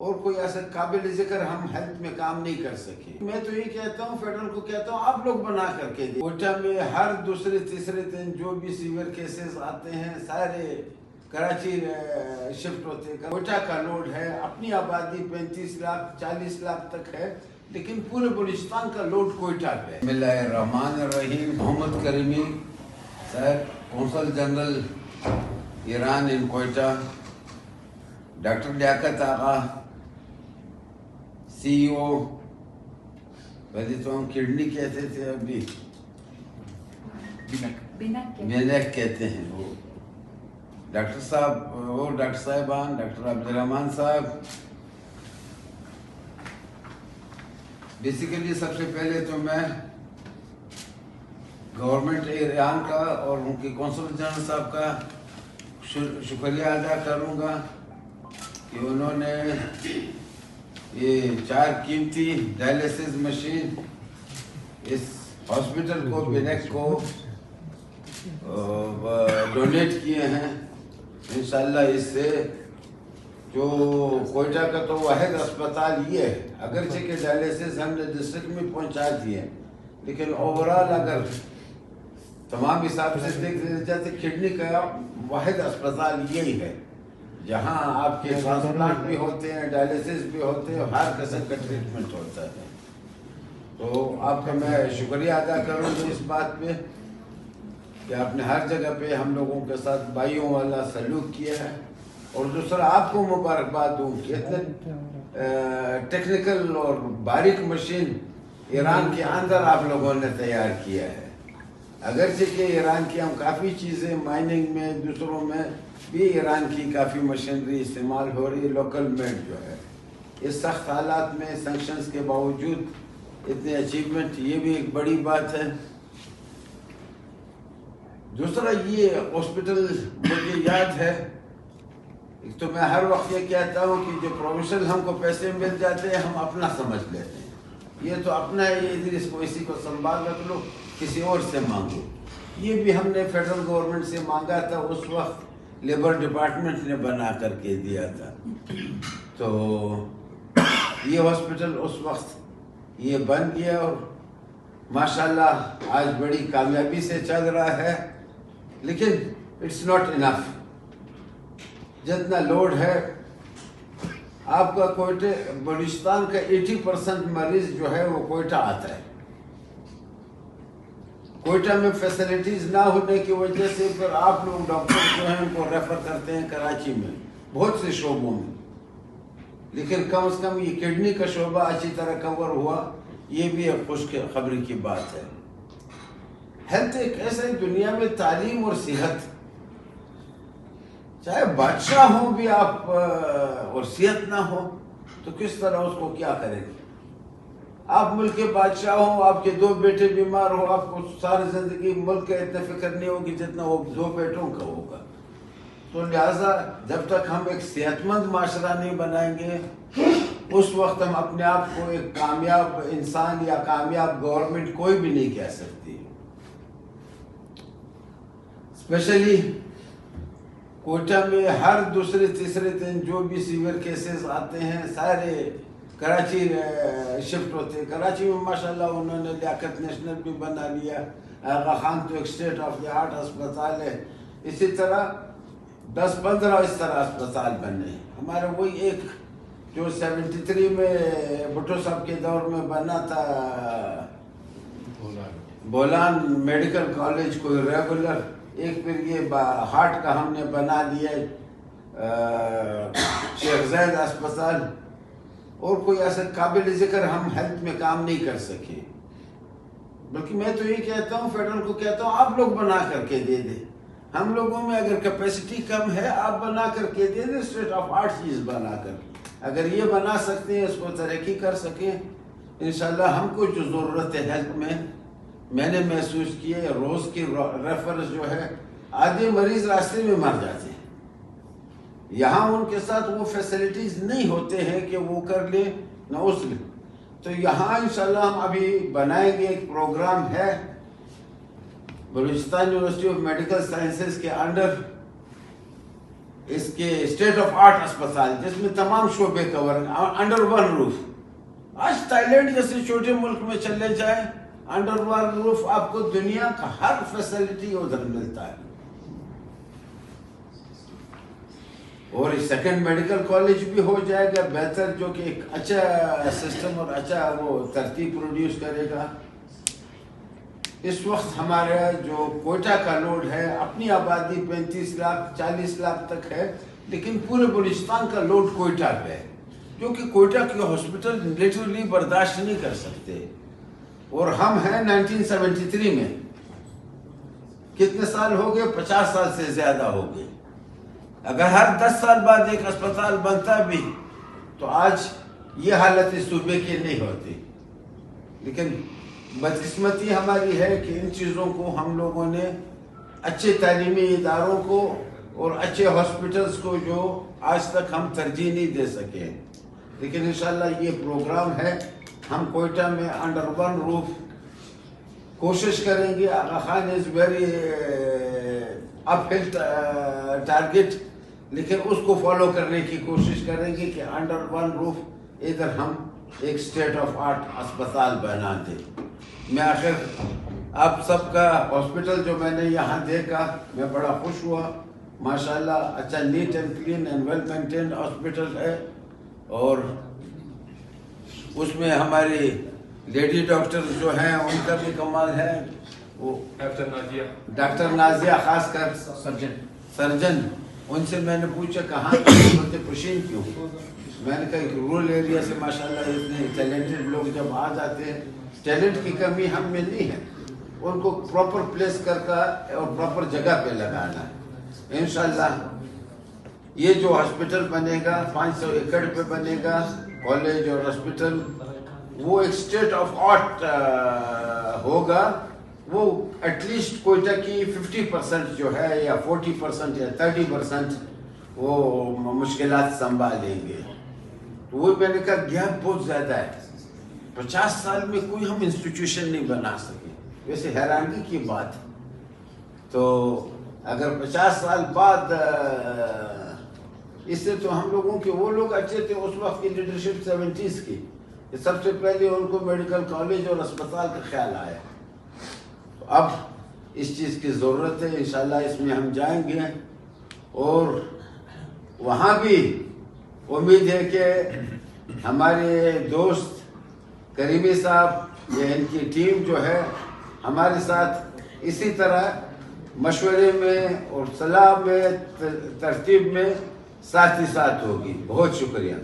اور کوئی ایسا قابل ذکر ہم ہیلتھ میں کام نہیں کر سکے. میں تو یہ کہتا ہوں، فیڈرل کو کہتا ہوں، آپ لوگ بنا کر کے دیں. کوئٹہ میں ہر دوسرے تیسرے دن جو بھی سیویئر کیسز آتے ہیں سارے کراچی شفٹ ہوتے ہیں. کوئٹہ کا لوڈ ہے، اپنی آبادی 35 لاکھ 40 لاکھ تک ہے، لیکن پورے بلوچستان کا لوڈ کوئٹہ پہ ہے. بسم اللہ الرحمن الرحیم. محمد کریمی صاحب، قونصل جنرل ایران ان کوئٹہ، ڈاکٹر لیاقت آغا سی او، پہلے تو ہم کڈنی کہتے تھے، ابھی بینک کہتے ہیں. وہ ڈاکٹر صاحب، وہ ڈاکٹر صاحبان، ڈاکٹر عبدالرحمن صاحب. بیسیکلی سب سے پہلے تو میں گورنمنٹ ایران کا اور ان کے قونصل جنرل صاحب کا شکریہ ادا کروں گا کہ انہوں نے یہ 4 قیمتی ڈائلیسس مشین اس ہاسپٹل کو، بینک کو ڈونیٹ کیے ہیں. انشاءاللہ اس سے جو کوئٹہ کا تو واحد اسپتال یہ ہے، اگرچہ کہ ڈائلیسس ہم نے ڈسٹرکٹ میں پہنچا دیے، لیکن اوورال اگر تمام حساب سے دیکھ جاتے کڈنی کا واحد اسپتال یہی ہے جہاں آپ کے ٹرانسپلانٹ بھی ہوتے ہیں، ڈائلیسس بھی ہوتے ہیں، ہر قسم کا ٹریٹمنٹ ہوتا ہے. تو آپ کا میں شکریہ ادا کروں گا اس بات پہ کہ آپ نے ہر جگہ پہ ہم لوگوں کے ساتھ بھائیوں والا سلوک کیا ہے. اور دوسرا آپ کو مبارکباد دوں کہ اتنے ٹیکنیکل اور باریک مشین ایران کے اندر آپ لوگوں نے تیار کیا ہے. اگرچہ کہ ایران کی ہم کافی چیزیں مائننگ میں، دوسروں میں بھی ایران کی کافی مشینری استعمال ہو رہی ہے، لوکل میڈ جو ہے. اس سخت حالات میں سینکشنز کے باوجود اتنے اچیومنٹ، یہ بھی ایک بڑی بات ہے. دوسرا یہ ہاسپٹل مجھے یاد ہے، ایک تو میں ہر وقت یہ کہتا ہوں کہ جو پروفیشنل ہم کو پیسے مل جاتے ہیں ہم اپنا سمجھ لیتے ہیں. یہ تو اپنا ہے، ادھر اس کو اسی کو سنبھال رکھ لو، کسی اور سے مانگو. یہ بھی ہم نے فیڈرل گورنمنٹ سے مانگا تھا، اس وقت لیبر ڈپارٹمنٹ نے بنا کر کے دیا تھا. تو یہ ہاسپٹل اس وقت یہ بن گیا اور ماشاءاللہ آج بڑی کامیابی سے چل رہا ہے. لیکن اٹس ناٹ انف. جتنا لوڈ ہے آپ کا کوئٹہ، بلوچستان کا 80% مریض جو ہے وہ کوئٹہ آتا ہے. کوئٹہ میں فیسلٹیز نہ ہونے کی وجہ سے پھر آپ لوگ ڈاکٹر جو ہیں ان کو ریفر کرتے ہیں کراچی میں بہت سے شعبوں میں. لیکن کم از کم یہ کڈنی کا شعبہ اچھی طرح کور ہوا، یہ بھی ایک خوش خبری کی بات ہے. ہیلتھ ایک ایسے دنیا میں تعلیم اور صحت، چاہے بادشاہ ہوں بھی آپ اور صحت نہ ہو تو کس طرح اس کو کیا کریں گے. آپ ملک کے بادشاہ ہوں، آپ کے 2 بیٹے بیمار ہو، آپ کو ساری زندگی ملک کا اتنا فکر نہیں ہوگی جتنا وہ 2 بیٹوں کا ہوگا. تو لہٰذا جب تک ہم ایک صحت مند معاشرہ نہیں بنائیں گے اس وقت ہم اپنے آپ کو ایک کامیاب انسان یا کامیاب گورنمنٹ کوئی بھی نہیں کہہ سکتی. اسپیشلی کوئٹہ میں ہر دوسرے تیسرے دن جو بھی سیویئر کیسز آتے ہیں سارے کراچی شفٹ ہوتے ہیں. کراچی میں ماشاءاللہ انہوں نے لیاقت نیشنل بھی بنا لیا. آغا خان تو ایک اسٹیٹ آف دی آرٹ اسپتال ہے. اسی طرح 10-15 اس طرح اسپتال بنے. ہمارا وہی ایک جو 73 میں بھٹو صاحب کے دور میں بنا تھا، بولان میڈیکل کالج کوئی ریگولر. ایک پھر یہ ہارٹ کا ہم نے بنا لیا شیخ زید اسپتال. اور کوئی ایسا قابل ذکر ہم ہیلتھ میں کام نہیں کر سکے. بلکہ میں تو یہ کہتا ہوں، فیڈرل کو کہتا ہوں، آپ لوگ بنا کر کے دے دیں. ہم لوگوں میں اگر کیپیسٹی کم ہے آپ بنا کر کے دے دیں، اسٹیٹ آف آرٹ چیز بنا کر. اگر یہ بنا سکتے ہیں، اس کو ترقی کر سکیں، انشاءاللہ ہم کو جو ضرورت ہے ہیلتھ میں نے محسوس کیا ہے روز کی ریفرنس جو ہے، آدھے مریض راستے میں مر جاتے ہیں. یہاں ان کے ساتھ وہ فیسلٹیز نہیں ہوتے ہیں کہ وہ کر لیں نہ اس لیں. تو یہاں انشاءاللہ ہم ابھی بنائیں گے، ایک پروگرام ہے Balochistan university of medical sciences کے انڈر اس کے اسٹیٹ آف آرٹ اسپتال جس میں تمام شعبے کور انڈر ون روف. آج تائی لینڈ جیسے چھوٹے ملک میں چلے جائیں, انڈر ون روف آپ کو دنیا کا ہر فیسلٹی ادھر ملتا ہے. اور سیکنڈ میڈیکل کالج بھی ہو جائے گا بہتر, جو کہ ایک اچھا سسٹم اور اچھا وہ ترتیب پروڈیوس کرے گا. اس وقت ہمارا جو کوئٹہ کا لوڈ ہے, اپنی آبادی 35 لاکھ 40 لاکھ تک ہے, لیکن پورے بلوچستان کا لوڈ کوئٹہ پہ ہے, جو کہ کوئٹہ کے ہاسپٹل لٹرلی برداشت نہیں کر سکتے. اور ہم ہیں 1973 میں, کتنے سال ہو گئے؟ 50 سال سے زیادہ ہو گئے. اگر ہر 10 سال بعد ایک اسپتال بنتا بھی تو آج یہ حالت اس صوبے کی نہیں ہوتی. لیکن بدقسمتی ہماری ہے کہ ان چیزوں کو ہم لوگوں نے اچھے تعلیمی اداروں کو اور اچھے ہاسپٹلز کو جو آج تک ہم ترجیح نہیں دے سکے. لیکن انشاءاللہ یہ پروگرام ہے, ہم کوئٹہ میں انڈر ون روف کوشش کریں گے. آغا خان از ویری اپ ہل ٹارگیٹ, لیکن اس کو فالو کرنے کی کوشش کریں گے کہ انڈر ون روف ادھر ہم ایک اسٹیٹ آف آرٹ اسپتال بنا دیں. میں آخر آپ سب کا ہاسپٹل جو میں نے یہاں دیکھا میں بڑا خوش ہوا. ماشاءاللہ اچھا neat and clean and well maintained hospital ہے, اور اس میں ہماری لیڈی ڈاکٹر جو ہیں ان کا بھی کمال ہے. وہ ڈاکٹر نازیہ خاص کر سرجن, ان سے میں نے پوچھا کہاں بولتے پشین کیوں. میں نے کہا کہ رورل ایریا سے ماشاءاللہ اتنے ٹیلنٹڈ لوگ جب آ جاتے ہیں, ٹیلنٹ کی کمی ہم میں نہیں ہے, ان کو پراپر پلیس کر کا اور پراپر جگہ پہ لگانا ہے. انشاءاللہ یہ جو ہاسپٹل بنے گا 500 ایکڑ پہ بنے گا کالج اور ہاسپٹل, وہ ایک اسٹیٹ آف آرٹ ہوگا. وہ ایٹ لیسٹ کوئٹہ کی 50% جو ہے یا 40% یا 30% وہ مشکلات سنبھالیں گے. وہ میں نے کہا گیپ بہت زیادہ ہے, 50 سال میں کوئی ہم انسٹیٹیوشن نہیں بنا سکے. ویسے حیرانگی کی بات, تو اگر 50 سال بعد اس سے تو ہم لوگوں کے وہ لوگ اچھے تھے اس وقت کی لیڈرشپ 70s کی, سب سے پہلے ان کو میڈیکل کالج اور اسپتال کا خیال آیا. اب اس چیز کی ضرورت ہے. انشاءاللہ اس میں ہم جائیں گے, اور وہاں بھی امید ہے کہ ہمارے دوست کریمی صاحب یا ان کی ٹیم جو ہے ہمارے ساتھ اسی طرح مشورے میں اور صلاح میں ترتیب میں ساتھ ہی ساتھ ہوگی. بہت شکریہ.